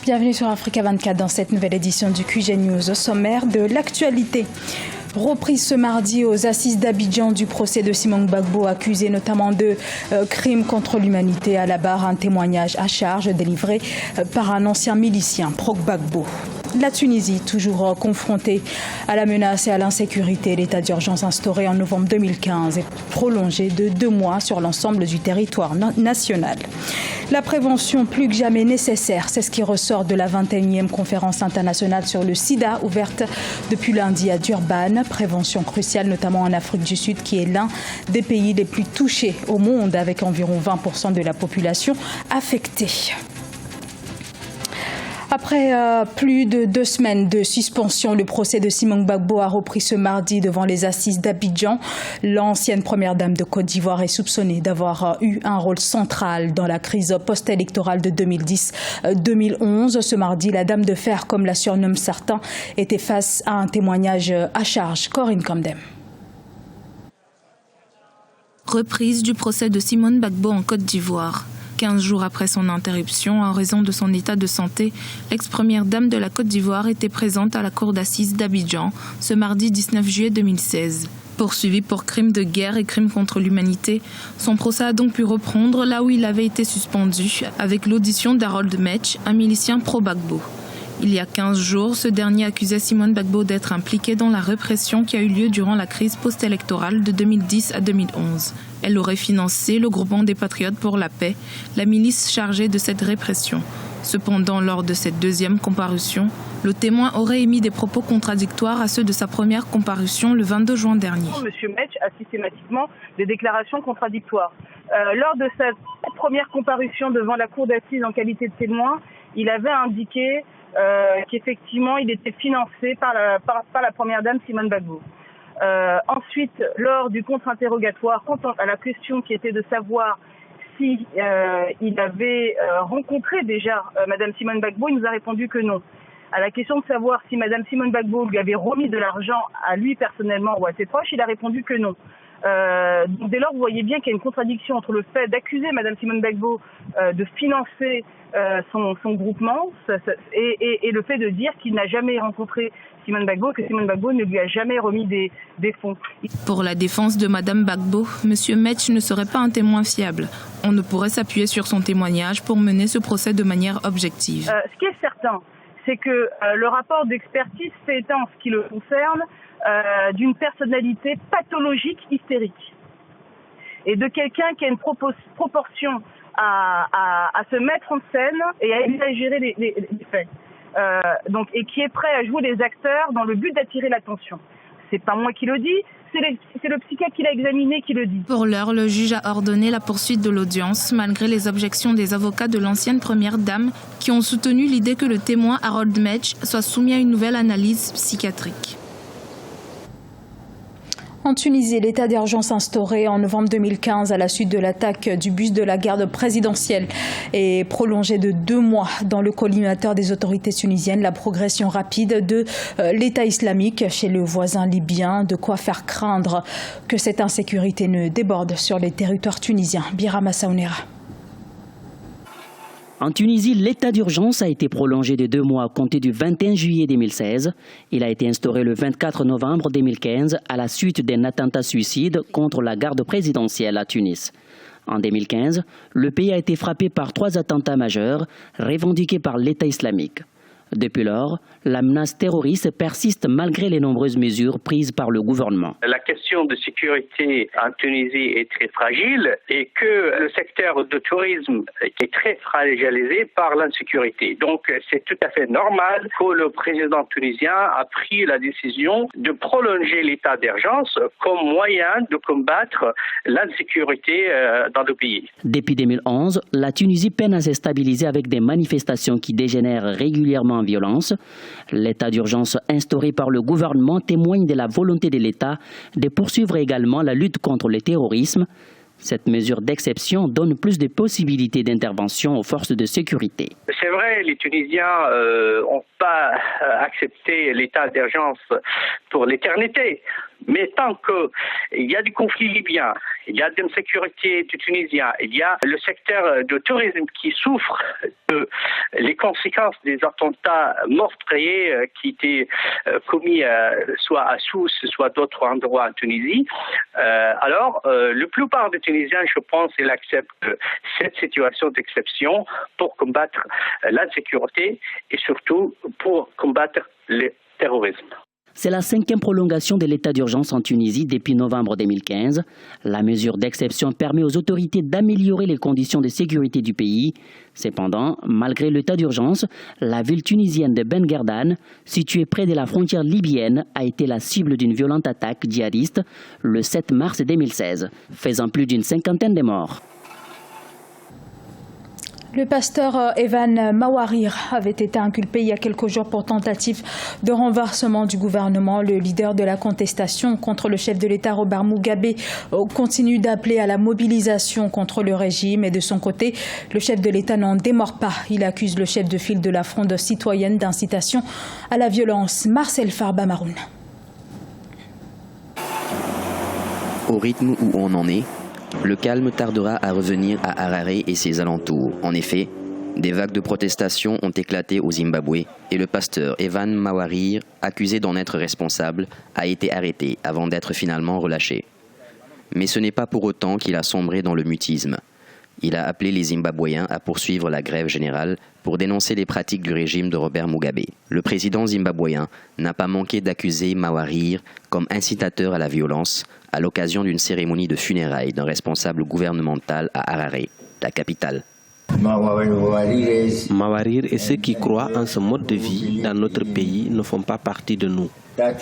Bienvenue sur Africa 24 dans cette nouvelle édition du QG News. Au sommaire de l'actualité. Reprise ce mardi aux assises d'Abidjan du procès de Simon Gbagbo, accusé notamment de crimes contre l'humanité. À la barre, un témoignage à charge délivré par un ancien milicien, pro-Gbagbo. La Tunisie, toujours confrontée à la menace et à l'insécurité. L'état d'urgence instauré en novembre 2015 est prolongé de 2 mois sur l'ensemble du territoire national. La prévention plus que jamais nécessaire, c'est ce qui ressort de la 21e conférence internationale sur le sida, ouverte depuis lundi à Durban. Prévention cruciale, notamment en Afrique du Sud, qui est l'un des pays les plus touchés au monde, avec environ 20% de la population affectée. Après plus de 2 semaines de suspension, le procès de Simon Gbagbo a repris ce mardi devant les assises d'Abidjan. L'ancienne première dame de Côte d'Ivoire est soupçonnée d'avoir eu un rôle central dans la crise post-électorale de 2010-2011. Ce mardi, la dame de fer, comme la surnomment certains, était face à un témoignage à charge. Corinne Kamdem. Reprise du procès de Simon Gbagbo en Côte d'Ivoire. 15 jours après son interruption, en raison de son état de santé, l'ex-première dame de la Côte d'Ivoire était présente à la cour d'assises d'Abidjan ce mardi 19 juillet 2016. Poursuivi pour crimes de guerre et crimes contre l'humanité, son procès a donc pu reprendre là où il avait été suspendu, avec l'audition d'Harold Metsch, un milicien pro-Gbagbo. Il y a 15 jours, ce dernier accusait Simon Gbagbo d'être impliqué dans la répression qui a eu lieu durant la crise post-électorale de 2010 à 2011. Elle aurait financé le groupement des Patriotes pour la paix, la milice chargée de cette répression. Cependant, lors de cette deuxième comparution, le témoin aurait émis des propos contradictoires à ceux de sa première comparution le 22 juin dernier. Monsieur Metsch a systématiquement des déclarations contradictoires. Lors de sa première comparution devant la cour d'assises en qualité de témoin, il avait indiqué qu'effectivement il était financé par la première dame Simone Gbagbo. Ensuite, lors du contre-interrogatoire, quant à la question qui était de savoir si il avait rencontré déjà Madame Simone Gbagbo, il nous a répondu que non. À la question de savoir si Madame Simone Gbagbo lui avait remis de l'argent à lui personnellement ou à ses proches, il a répondu que non. Donc dès lors, vous voyez bien qu'il y a une contradiction entre le fait d'accuser Madame Simone Gbagbo de financer son groupement et le fait de dire qu'il n'a jamais rencontré Simone Gbagbo, que Simone Gbagbo ne lui a jamais remis des fonds. Pour la défense de Madame Gbagbo, M. Metsch ne serait pas un témoin fiable. On ne pourrait s'appuyer sur son témoignage pour mener ce procès de manière objective. Ce qui est certain, c'est que le rapport d'expertise fait état en ce qui le concerne d'une personnalité pathologique hystérique et de quelqu'un qui a une proportion à se mettre en scène et à exagérer les faits. Et qui est prêt à jouer les acteurs dans le but d'attirer l'attention. C'est pas moi qui le dis, c'est le psychiatre qui l'a examiné qui le dit. Pour l'heure, le juge a ordonné la poursuite de l'audience, malgré les objections des avocats de l'ancienne première dame qui ont soutenu l'idée que le témoin Harold Metsch soit soumis à une nouvelle analyse psychiatrique. En Tunisie, l'état d'urgence instauré en novembre 2015 à la suite de l'attaque du bus de la garde présidentielle est prolongé de 2 mois dans le collimateur des autorités tunisiennes. La progression rapide de l'État islamique chez le voisin libyen, de quoi faire craindre que cette insécurité ne déborde sur les territoires tunisiens. Birama Saounera. En Tunisie, l'état d'urgence a été prolongé de 2 mois à compter du 21 juillet 2016. Il a été instauré le 24 novembre 2015 à la suite d'un attentat-suicide contre la garde présidentielle à Tunis. En 2015, le pays a été frappé par 3 attentats majeurs revendiqués par l'État islamique. Depuis lors, la menace terroriste persiste malgré les nombreuses mesures prises par le gouvernement. La question de sécurité en Tunisie est très fragile et que le secteur du tourisme est très fragilisé par l'insécurité. Donc c'est tout à fait normal que le président tunisien a pris la décision de prolonger l'état d'urgence comme moyen de combattre l'insécurité dans le pays. Depuis 2011, la Tunisie peine à se stabiliser avec des manifestations qui dégénèrent régulièrement en violence. L'état d'urgence instauré par le gouvernement témoigne de la volonté de l'État de poursuivre également la lutte contre le terrorisme. Cette mesure d'exception donne plus de possibilités d'intervention aux forces de sécurité. C'est vrai, les Tunisiens n'ont pas accepté l'état d'urgence pour l'éternité. Mais tant qu'il y a du conflit libyen, il y a de l'insécurité du Tunisien, il y a le secteur du tourisme qui souffre de les conséquences des attentats meurtriers qui étaient commis soit à Sousse, soit d'autres endroits en Tunisie, alors la plupart des Tunisiens, je pense, ils acceptent cette situation d'exception pour combattre l'insécurité et surtout pour combattre le terrorisme. C'est la 5e prolongation de l'état d'urgence en Tunisie depuis novembre 2015. La mesure d'exception permet aux autorités d'améliorer les conditions de sécurité du pays. Cependant, malgré l'état d'urgence, la ville tunisienne de Ben Guerdane, située près de la frontière libyenne, a été la cible d'une violente attaque djihadiste le 7 mars 2016, faisant plus d'une 50aine de morts. Le pasteur Evan Mawarir avait été inculpé il y a quelques jours pour tentative de renversement du gouvernement. Le leader de la contestation contre le chef de l'État, Robert Mugabe, continue d'appeler à la mobilisation contre le régime. Et de son côté, le chef de l'État n'en démord pas. Il accuse le chef de file de la Fronde citoyenne d'incitation à la violence. Marcel Farba Maroun. Au rythme où on en est, le calme tardera à revenir à Harare et ses alentours. En effet, des vagues de protestations ont éclaté au Zimbabwe et le pasteur Evan Mawarir, accusé d'en être responsable, a été arrêté avant d'être finalement relâché. Mais ce n'est pas pour autant qu'il a sombré dans le mutisme. Il a appelé les Zimbabwéens à poursuivre la grève générale pour dénoncer les pratiques du régime de Robert Mugabe. Le président zimbabwéen n'a pas manqué d'accuser Mawarir comme incitateur à la violence à l'occasion d'une cérémonie de funérailles d'un responsable gouvernemental à Harare, la capitale. Mawarir et ceux qui croient en ce mode de vie dans notre pays ne font pas partie de nous.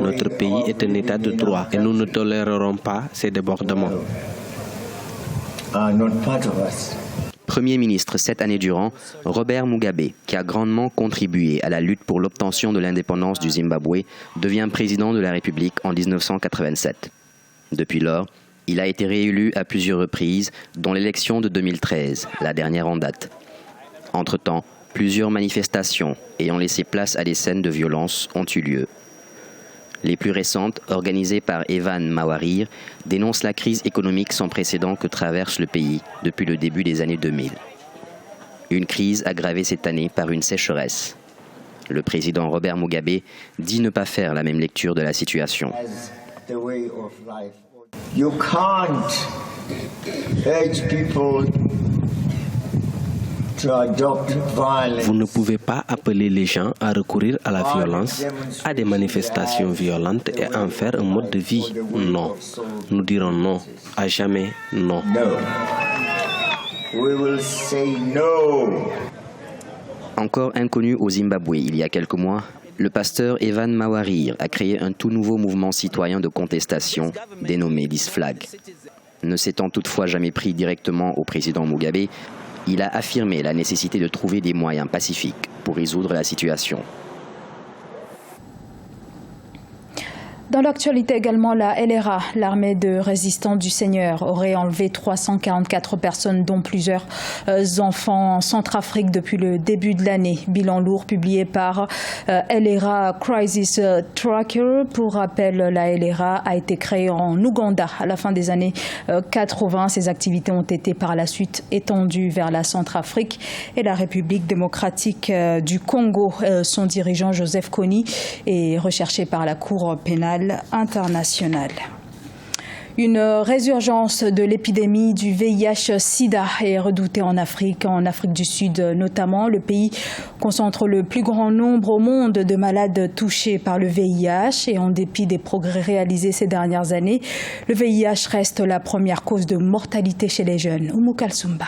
Notre pays est un état de droit et nous ne tolérerons pas ces débordements. Premier ministre 7 années durant, Robert Mugabe, qui a grandement contribué à la lutte pour l'obtention de l'indépendance du Zimbabwe, devient président de la République en 1987. Depuis lors, il a été réélu à plusieurs reprises, dont l'élection de 2013, la dernière en date. Entre-temps, plusieurs manifestations ayant laissé place à des scènes de violence ont eu lieu. Les plus récentes, organisées par Evan Mawarir, dénoncent la crise économique sans précédent que traverse le pays depuis le début des années 2000. Une crise aggravée cette année par une sécheresse. Le président Robert Mugabe dit ne pas faire la même lecture de la situation. You can't urge people to adopt violence. Vous ne pouvez pas appeler les gens à recourir à la violence, à des manifestations violentes et à en faire un mode de vie. Non. Nous dirons non. À jamais non. No. We will say no. Encore inconnu au Zimbabwe il y a quelques mois, le pasteur Evan Mawarir a créé un tout nouveau mouvement citoyen de contestation dénommé l'ISFLAG. Ne s'étant toutefois jamais pris directement au président Mugabe, il a affirmé la nécessité de trouver des moyens pacifiques pour résoudre la situation. Dans l'actualité également, la LRA, l'armée de résistance du Seigneur, aurait enlevé 344 personnes, dont plusieurs enfants en Centrafrique depuis le début de l'année. Bilan lourd publié par LRA Crisis Tracker. Pour rappel, la LRA a été créée en Ouganda à la fin des années 80. Ses activités ont été par la suite étendues vers la Centrafrique et la République démocratique du Congo. Son dirigeant Joseph Kony est recherché par la Cour pénale internationale. Une résurgence de l'épidémie du VIH-Sida est redoutée en Afrique du Sud notamment. Le pays concentre le plus grand nombre au monde de malades touchés par le VIH et en dépit des progrès réalisés ces dernières années, le VIH reste la première cause de mortalité chez les jeunes. Oumou Kalsoumba.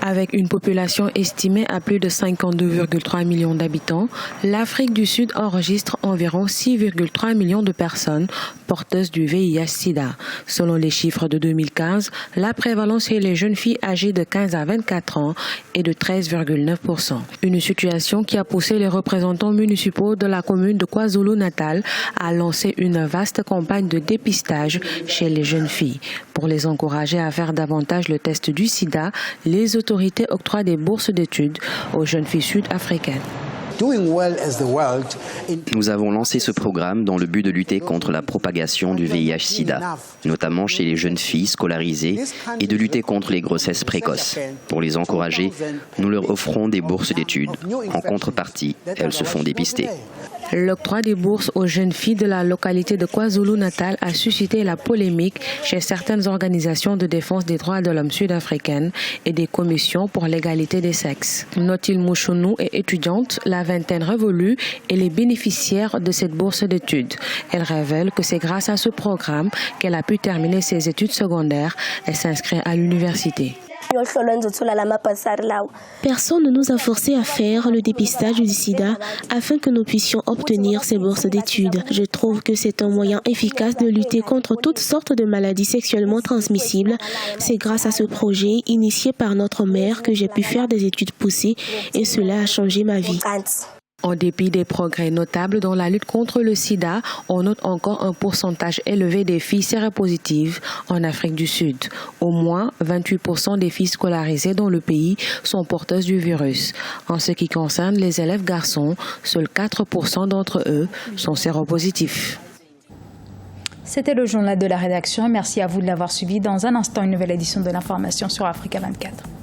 Avec une population estimée à plus de 52,3 millions d'habitants, l'Afrique du Sud enregistre environ 6,3 millions de personnes porteuses du VIH-Sida. Selon les chiffres de 2015, la prévalence chez les jeunes filles âgées de 15 à 24 ans est de 13,9%. Une situation qui a poussé les représentants municipaux de la commune de KwaZulu-Natal à lancer une vaste campagne de dépistage chez les jeunes filles. Pour les encourager à faire davantage le test du sida, les autorités octroient des bourses d'études aux jeunes filles sud-africaines. Nous avons lancé ce programme dans le but de lutter contre la propagation du VIH-Sida, notamment chez les jeunes filles scolarisées, et de lutter contre les grossesses précoces. Pour les encourager, nous leur offrons des bourses d'études. En contrepartie, elles se font dépister. L'octroi des bourses aux jeunes filles de la localité de KwaZulu-Natal a suscité la polémique chez certaines organisations de défense des droits de l'homme sud-africaines et des commissions pour l'égalité des sexes. Notil Mouchounou est étudiante, la vingtaine révolue, et les bénéficiaires de cette bourse d'études. Elle révèle que c'est grâce à ce programme qu'elle a pu terminer ses études secondaires et s'inscrire à l'université. Personne ne nous a forcé à faire le dépistage du sida afin que nous puissions obtenir ces bourses d'études. Je trouve que c'est un moyen efficace de lutter contre toutes sortes de maladies sexuellement transmissibles. C'est grâce à ce projet initié par notre mère que j'ai pu faire des études poussées et cela a changé ma vie. En dépit des progrès notables dans la lutte contre le sida, on note encore un pourcentage élevé des filles séropositives en Afrique du Sud. Au moins 28% des filles scolarisées dans le pays sont porteuses du virus. En ce qui concerne les élèves garçons, seuls 4% d'entre eux sont séropositifs. C'était le journal de la rédaction. Merci à vous de l'avoir suivi. Dans un instant, une nouvelle édition de l'information sur Africa 24.